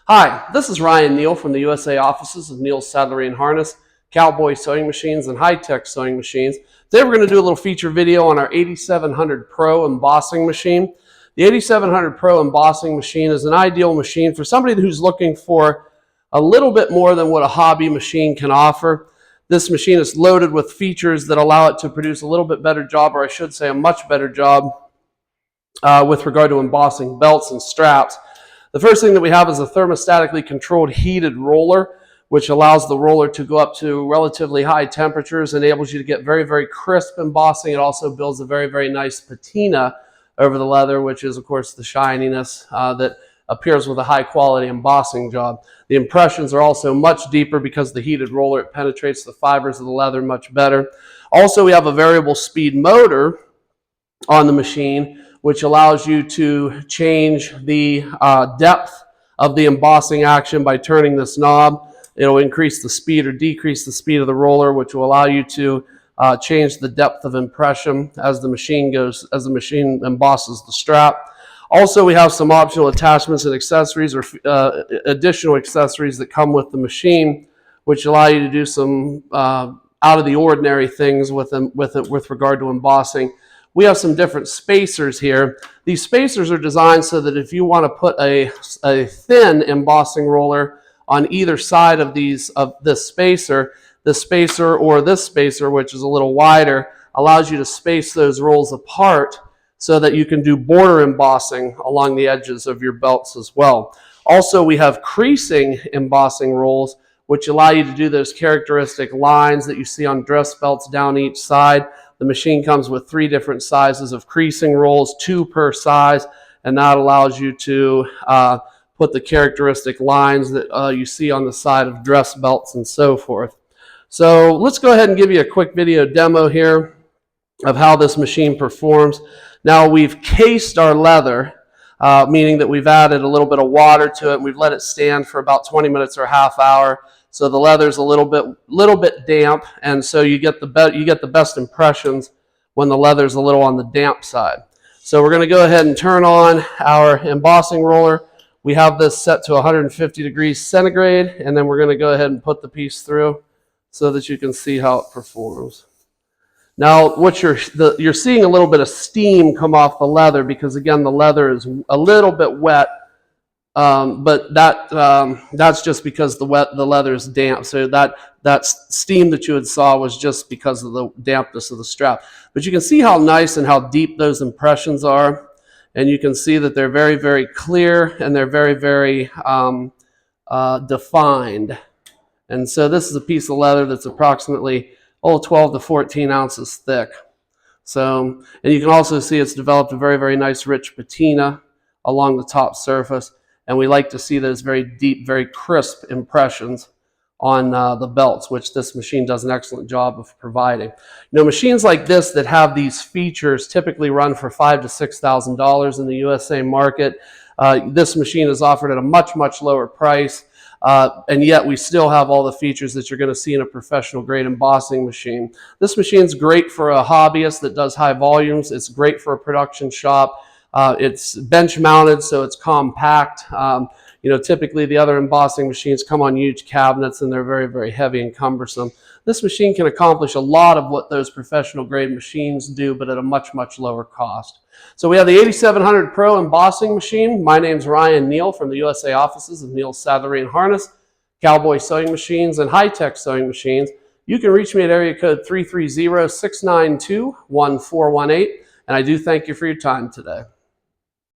Hi, this is Ryan Neal from the USA offices of Neal's Saddlery and Harness, CowBoy sewing machines, and high-tech sewing machines. Today we're going to do a little feature video on our 8700 Pro embossing machine. The 8700 Pro embossing machine is an ideal machine for somebody who's looking for a little bit more than what a hobby machine can offer. This machine is loaded with features that allow it to produce a little bit better job, or I should say a much better job, with regard to embossing belts and straps. The first thing that we have is a thermostatically controlled heated roller, which allows the roller to go up to relatively high temperatures, enables you to get very, very crisp embossing. It also builds a very, very nice patina over the leather, which is, of course, the shininess that appears with a high quality embossing job. The impressions are also much deeper because the heated roller, it penetrates the fibers of the leather much better. Also, we have a variable speed motor on the machine, which allows you to change the depth of the embossing action by turning this knob. It'll increase the speed or decrease the speed of the roller, which will allow you to change the depth of impression as the machine embosses the strap. Also, we have some optional attachments and accessories, or additional accessories that come with the machine, which allow you to do some out of the ordinary things with regard to embossing. We have some different spacers here. These spacers are designed so that if you want to put a thin embossing roller on either side of this spacer, or this spacer, which is a little wider, allows you to space those rolls apart so that you can do border embossing along the edges of your belts as well. Also, we have creasing embossing rolls, which allow you to do those characteristic lines that you see on dress belts down each side. The machine comes with 3 different sizes of creasing rolls, 2 per size, and that allows you to put the characteristic lines that you see on the side of dress belts and so forth. So let's go ahead and give you a quick video demo here of how this machine performs. Now, we've cased our leather, meaning that we've added a little bit of water to it, and we've let it stand for about 20 minutes or a half hour. So the leather's a little bit damp, and so you get the best impressions when the leather's a little on the damp side. So we're going to go ahead and turn on our embossing roller. We have this set to 150 degrees centigrade, and then we're going to go ahead and put the piece through so that you can see how it performs. Now, what you're seeing a little bit of steam come off the leather because, again, the leather is a little bit wet. But that's just because the leather is damp. So that steam that you had saw was just because of the dampness of the strap. But you can see how nice and how deep those impressions are, and you can see that they're very, very clear and they're very, very defined. And so this is a piece of leather that's approximately 12 to 14 ounces thick. So, and you can also see it's developed a very, very nice rich patina along the top surface. And we like to see those very deep, very crisp impressions on the belts, which this machine does an excellent job of providing. You know, machines like this that have these features typically run for $5,000 to $6,000 in the USA market. This machine is offered at a much, much lower price, and yet we still have all the features that you're going to see in a professional grade embossing machine. This machine's great for a hobbyist that does high volumes. It's great for a production shop. It's bench mounted, so it's compact. You know, typically the other embossing machines come on huge cabinets and they're very, very heavy and cumbersome. This machine can accomplish a lot of what those professional grade machines do, but at a much, much lower cost. So we have the 8700 Pro embossing machine. My name's Ryan Neal from the USA offices of Neal's Saddlery and Harness, CowBoy sewing machines, and high-tech sewing machines. You can reach me at area code 330-692-1418, and I do thank you for your time today.